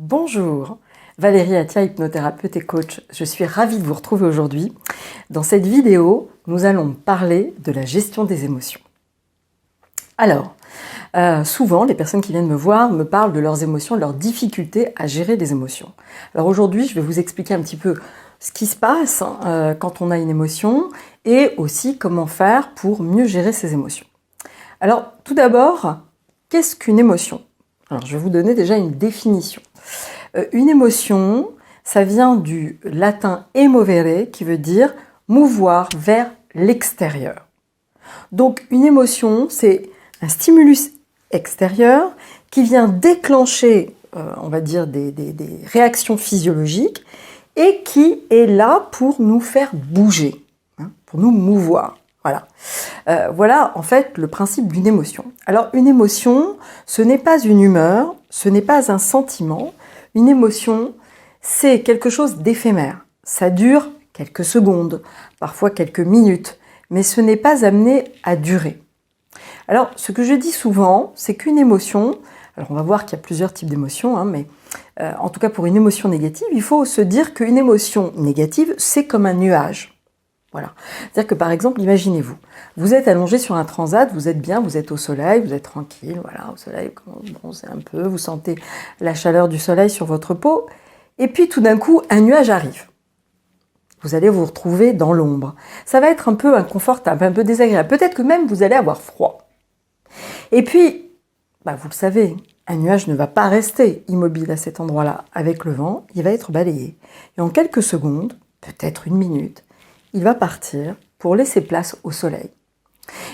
Bonjour, Valérie Attia, hypnothérapeute et coach. Je suis ravie de vous retrouver aujourd'hui. Dans cette vidéo, nous allons parler de la gestion des émotions. Alors, souvent, les personnes qui viennent me voir me parlent de leurs émotions, de leurs difficultés à gérer les émotions. Alors aujourd'hui, je vais vous expliquer un petit peu ce qui se passe quand on a une émotion et aussi comment faire pour mieux gérer ces émotions. Alors, tout d'abord, qu'est-ce qu'une émotion ? Alors, je vais vous donner déjà une définition. Une émotion, ça vient du latin emovere, qui veut dire mouvoir vers l'extérieur. Donc, une émotion, c'est un stimulus extérieur qui vient déclencher, on va dire, des réactions physiologiques et qui est là pour nous faire bouger, pour nous mouvoir. Voilà. Voilà en fait le principe d'une émotion. Alors une émotion, ce n'est pas une humeur, ce n'est pas un sentiment. Une émotion, c'est quelque chose d'éphémère. Ça dure quelques secondes, parfois quelques minutes, mais ce n'est pas amené à durer. Alors ce que je dis souvent, c'est qu'une émotion, alors on va voir qu'il y a plusieurs types d'émotions, mais en tout cas pour une émotion négative, il faut se dire qu'une émotion négative, c'est comme un nuage. Voilà. C'est-à-dire que par exemple, imaginez-vous, vous êtes allongé sur un transat, vous êtes bien, vous êtes au soleil, vous êtes tranquille, voilà, au soleil, vous bronzez un peu, vous sentez la chaleur du soleil sur votre peau, et puis tout d'un coup, un nuage arrive. Vous allez vous retrouver dans l'ombre. Ça va être un peu inconfortable, un peu désagréable. Peut-être que même vous allez avoir froid. Et puis, vous le savez, un nuage ne va pas rester immobile à cet endroit-là. Avec le vent, il va être balayé. Et en quelques secondes, peut-être une minute, il va partir pour laisser place au soleil.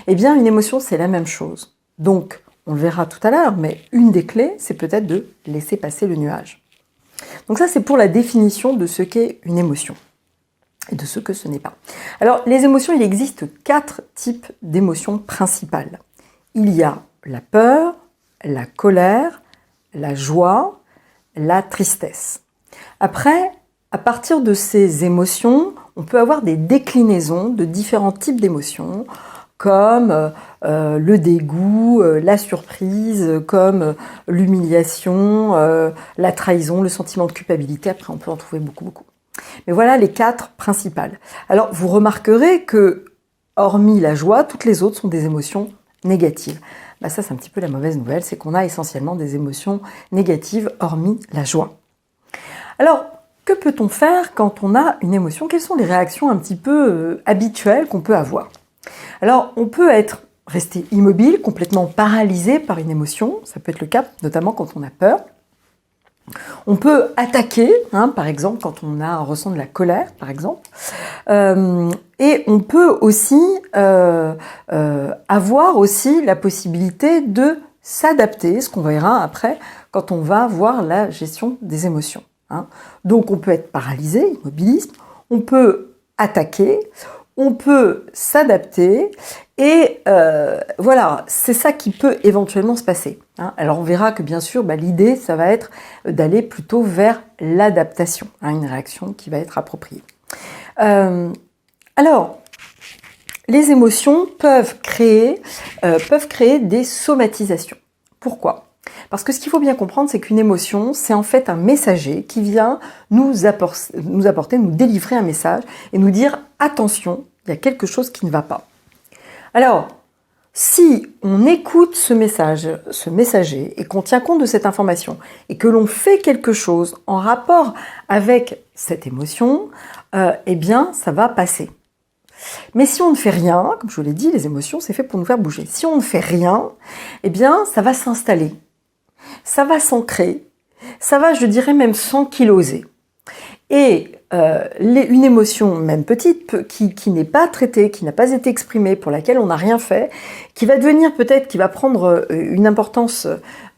Eh bien, une émotion, c'est la même chose. Donc, on le verra tout à l'heure, mais une des clés, c'est peut-être de laisser passer le nuage. Donc ça, c'est pour la définition de ce qu'est une émotion et de ce que ce n'est pas. Alors, les émotions, il existe 4 types d'émotions principales. Il y a la peur, la colère, la joie, la tristesse. Après, à partir de ces émotions, on peut avoir des déclinaisons de différents types d'émotions, comme le dégoût, la surprise, comme l'humiliation, la trahison, le sentiment de culpabilité. Après, on peut en trouver beaucoup. Mais voilà les 4 principales. Alors, vous remarquerez que, hormis la joie, toutes les autres sont des émotions négatives. Ça, c'est un petit peu la mauvaise nouvelle, c'est qu'on a essentiellement des émotions négatives, hormis la joie. Alors, que peut-on faire quand on a une émotion ? Quelles sont les réactions un petit peu habituelles qu'on peut avoir ? Alors, on peut rester immobile, complètement paralysé par une émotion. Ça peut être le cas, notamment quand on a peur. On peut attaquer, par exemple, quand on ressent de la colère, par exemple. Et on peut aussi avoir aussi la possibilité de s'adapter, ce qu'on verra après, quand on va voir la gestion des émotions. Donc on peut être paralysé, immobilisme, on peut attaquer, on peut s'adapter et voilà, c'est ça qui peut éventuellement se passer. Alors on verra que bien sûr, l'idée, ça va être d'aller plutôt vers l'adaptation, une réaction qui va être appropriée. Alors, les émotions peuvent créer des somatisations. Pourquoi ? Parce que ce qu'il faut bien comprendre, c'est qu'une émotion, c'est en fait un messager qui vient nous apporter, nous délivrer un message et nous dire « Attention, il y a quelque chose qui ne va pas ». Alors, si on écoute ce messager et qu'on tient compte de cette information et que l'on fait quelque chose en rapport avec cette émotion, eh bien, ça va passer. Mais si on ne fait rien, comme je vous l'ai dit, les émotions, c'est fait pour nous faire bouger. Si on ne fait rien, eh bien, ça va s'installer. Ça va s'ancrer, ça va, je dirais même, s'ankyloser. Et une émotion, même petite, qui n'est pas traitée, qui n'a pas été exprimée, pour laquelle on n'a rien fait, qui va devenir peut-être, qui va prendre une importance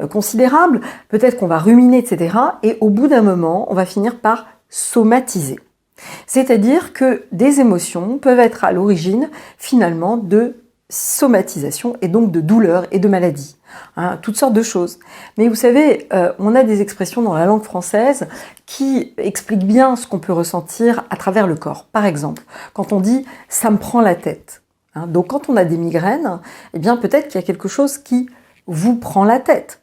considérable, peut-être qu'on va ruminer, etc. Et au bout d'un moment, on va finir par somatiser. C'est-à-dire que des émotions peuvent être à l'origine, finalement, de somatisation et donc de douleur et de maladie. Toutes sortes de choses. Mais vous savez, on a des expressions dans la langue française qui expliquent bien ce qu'on peut ressentir à travers le corps. Par exemple, quand on dit « ça me prend la tête ». Donc quand on a des migraines, eh bien peut-être qu'il y a quelque chose qui vous prend la tête.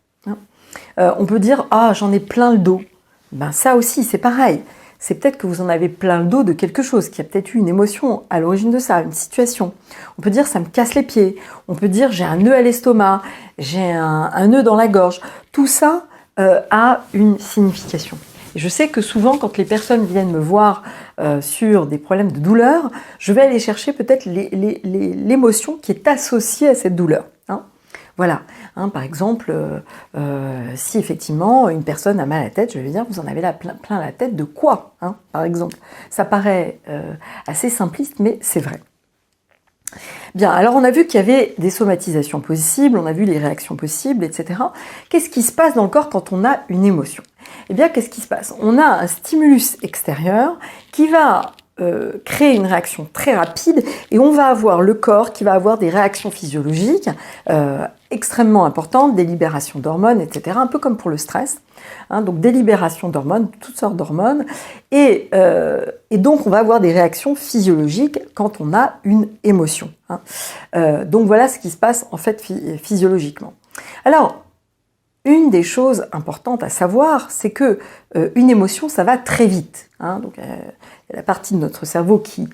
On peut dire « ah, j'en ai plein le dos ». Ben ça aussi, c'est pareil. C'est peut-être que vous en avez plein le dos de quelque chose, qu'il y a peut-être eu une émotion à l'origine de ça, une situation. On peut dire ça me casse les pieds, on peut dire j'ai un nœud à l'estomac, j'ai un nœud dans la gorge. Tout ça a une signification. Et je sais que souvent, quand les personnes viennent me voir sur des problèmes de douleur, je vais aller chercher peut-être l'émotion qui est associée à cette douleur. Hein. Voilà. Hein, par exemple, si effectivement une personne a mal à la tête, je vais lui dire vous en avez plein la tête de quoi, hein, par exemple. Ça paraît assez simpliste, mais c'est vrai. Bien, alors on a vu qu'il y avait des somatisations possibles, on a vu les réactions possibles, etc. Qu'est-ce qui se passe dans le corps quand on a une émotion? Eh bien, qu'est-ce qui se passe? On a un stimulus extérieur qui va créer une réaction très rapide et on va avoir le corps qui va avoir des réactions physiologiques extrêmement importantes, des libérations d'hormones, etc. Un peu comme pour le stress. Hein, donc des libérations d'hormones, toutes sortes d'hormones. Et donc on va avoir des réactions physiologiques quand on a une émotion. Hein. Donc voilà ce qui se passe en fait physiologiquement. Alors, une des choses importantes à savoir, c'est que une émotion, ça va très vite. Hein. Donc, il y a la partie de notre cerveau qui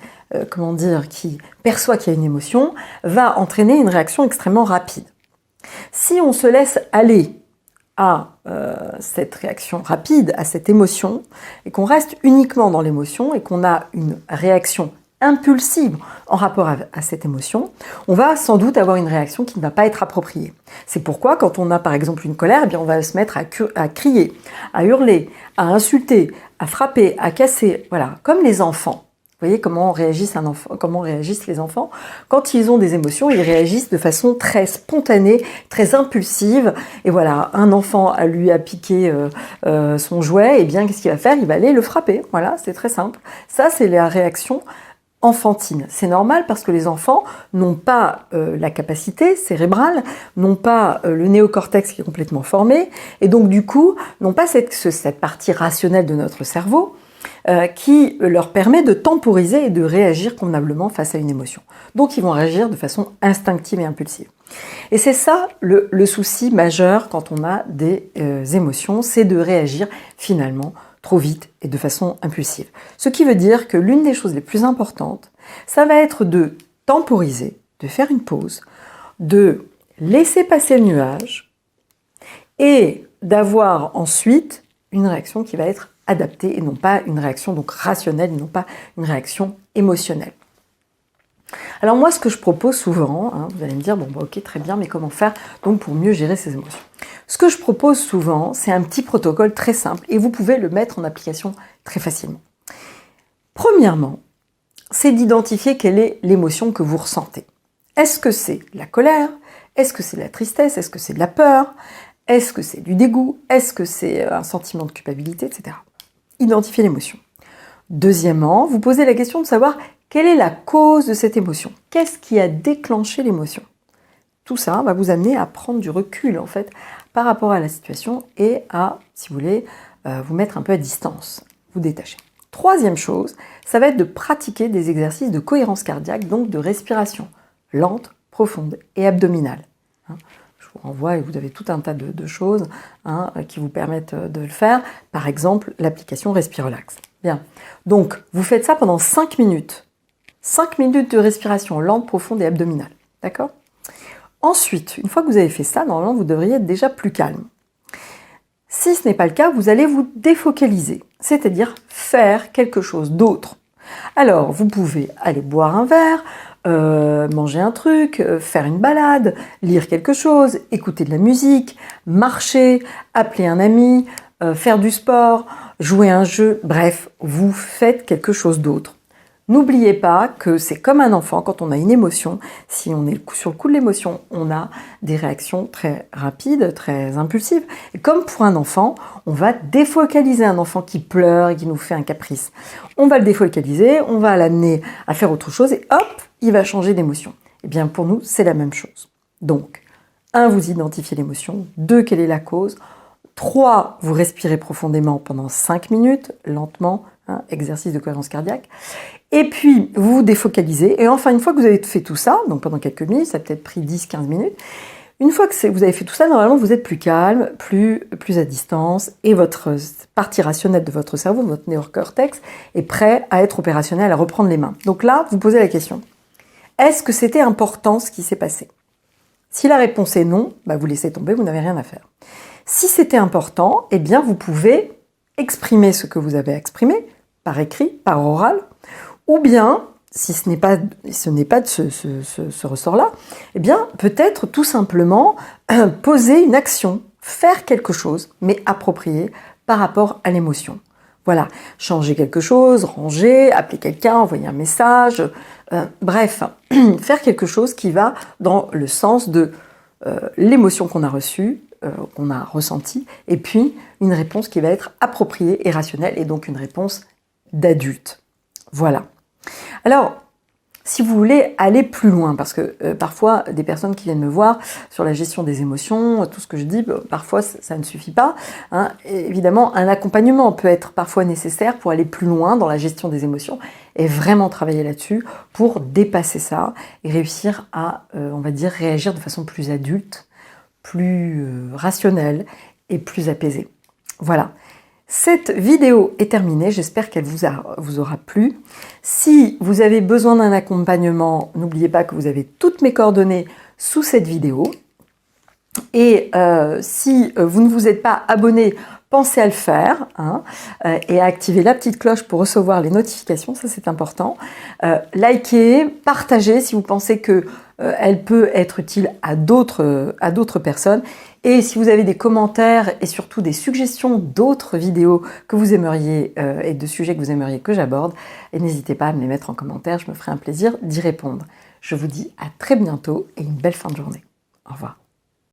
perçoit qu'il y a une émotion, va entraîner une réaction extrêmement rapide. Si on se laisse aller à cette réaction rapide, à cette émotion, et qu'on reste uniquement dans l'émotion et qu'on a une réaction impulsive en rapport à cette émotion, on va sans doute avoir une réaction qui ne va pas être appropriée. C'est pourquoi quand on a par exemple une colère, eh bien on va se mettre à crier, à hurler, à insulter, à frapper, à casser, voilà, comme les enfants. Vous voyez comment réagissent les enfants? Quand ils ont des émotions, ils réagissent de façon très spontanée, très impulsive. Et voilà, un enfant lui a piqué son jouet, et bien qu'est-ce qu'il va faire? Il va aller le frapper. Voilà, c'est très simple. Ça, c'est la réaction enfantine. C'est normal parce que les enfants n'ont pas la capacité cérébrale, n'ont pas le néocortex qui est complètement formé, et donc du coup, n'ont pas cette partie rationnelle de notre cerveau qui leur permet de temporiser et de réagir convenablement face à une émotion. Donc ils vont réagir de façon instinctive et impulsive. Et c'est ça le souci majeur quand on a des émotions, c'est de réagir finalement trop vite et de façon impulsive. Ce qui veut dire que l'une des choses les plus importantes, ça va être de temporiser, de faire une pause, de laisser passer le nuage et d'avoir ensuite une réaction qui va être adaptée et non pas une réaction donc rationnelle, et non pas une réaction émotionnelle. Alors moi, ce que je propose souvent, hein, vous allez me dire, bon, bah, ok, très bien, mais comment faire donc pour mieux gérer ces émotions? Ce que je propose souvent, c'est un petit protocole très simple et vous pouvez le mettre en application très facilement. Premièrement, c'est d'identifier quelle est l'émotion que vous ressentez. Est-ce que c'est la colère? Est-ce que c'est de la tristesse? Est-ce que c'est de la peur? Est-ce que c'est du dégoût? Est-ce que c'est un sentiment de culpabilité, etc. Identifiez l'émotion. Deuxièmement, vous posez la question de savoir quelle est la cause de cette émotion. Qu'est-ce qui a déclenché l'émotion? Tout ça va vous amener à prendre du recul, en fait, par rapport à la situation et à, si vous voulez, vous mettre un peu à distance, vous détacher. Troisième chose, ça va être de pratiquer des exercices de cohérence cardiaque, donc de respiration lente, profonde et abdominale. Je vous renvoie et vous avez tout un tas de choses qui vous permettent de le faire. Par exemple, l'application Respirelax. Bien. Donc, vous faites ça pendant 5 minutes. 5 minutes de respiration lente, profonde et abdominale. D'accord ? Ensuite, une fois que vous avez fait ça, normalement, vous devriez être déjà plus calme. Si ce n'est pas le cas, vous allez vous défocaliser, c'est-à-dire faire quelque chose d'autre. Alors, vous pouvez aller boire un verre, manger un truc, faire une balade, lire quelque chose, écouter de la musique, marcher, appeler un ami, faire du sport, jouer à un jeu, bref, vous faites quelque chose d'autre. N'oubliez pas que c'est comme un enfant, quand on a une émotion, si on est sur le coup de l'émotion, on a des réactions très rapides, très impulsives. Et comme pour un enfant, on va défocaliser un enfant qui pleure et qui nous fait un caprice. On va le défocaliser, on va l'amener à faire autre chose et hop, il va changer d'émotion. Eh bien pour nous, c'est la même chose. Donc, 1, vous identifiez l'émotion. 2, quelle est la cause. 3, vous respirez profondément pendant 5 minutes, lentement, exercice de cohérence cardiaque. Et puis, vous vous défocalisez. Et enfin, une fois que vous avez fait tout ça, donc pendant quelques minutes, ça a peut-être pris 10-15 minutes, Une fois que vous avez fait tout ça, normalement, vous êtes plus calme, plus à distance, et votre partie rationnelle de votre cerveau, votre néocortex, est prêt à être opérationnel, à reprendre les mains. Donc là, vous posez la question. Est-ce que c'était important ce qui s'est passé? Si la réponse est non, bah vous laissez tomber, vous n'avez rien à faire. Si c'était important, eh bien vous pouvez exprimer ce que vous avez exprimé, par écrit, par oral, ou bien, si ce n'est pas de ce ressort-là, eh bien peut-être tout simplement poser une action, faire quelque chose, mais approprié par rapport à l'émotion. Voilà, changer quelque chose, ranger, appeler quelqu'un, envoyer un message, bref, faire quelque chose qui va dans le sens de l'émotion qu'on a reçue, qu'on a ressentie, et puis une réponse qui va être appropriée et rationnelle, et donc une réponse d'adulte. Voilà. Alors, si vous voulez aller plus loin, parce que parfois, des personnes qui viennent me voir sur la gestion des émotions, tout ce que je dis, parfois ça ne suffit pas. Hein. Évidemment, un accompagnement peut être parfois nécessaire pour aller plus loin dans la gestion des émotions et vraiment travailler là-dessus pour dépasser ça et réussir à, on va dire, réagir de façon plus adulte, plus rationnelle et plus apaisée. Voilà. Cette vidéo est terminée, j'espère qu'elle vous aura plu. Si vous avez besoin d'un accompagnement, n'oubliez pas que vous avez toutes mes coordonnées sous cette vidéo. Et si vous ne vous êtes pas abonné, pensez à le faire hein, et à activer la petite cloche pour recevoir les notifications, ça c'est important. Likez, partagez si vous pensez qu'elle peut être utile à d'autres personnes. Et si vous avez des commentaires et surtout des suggestions d'autres vidéos que vous aimeriez et de sujets que vous aimeriez que j'aborde, n'hésitez pas à me les mettre en commentaire, je me ferai un plaisir d'y répondre. Je vous dis à très bientôt et une belle fin de journée. Au revoir.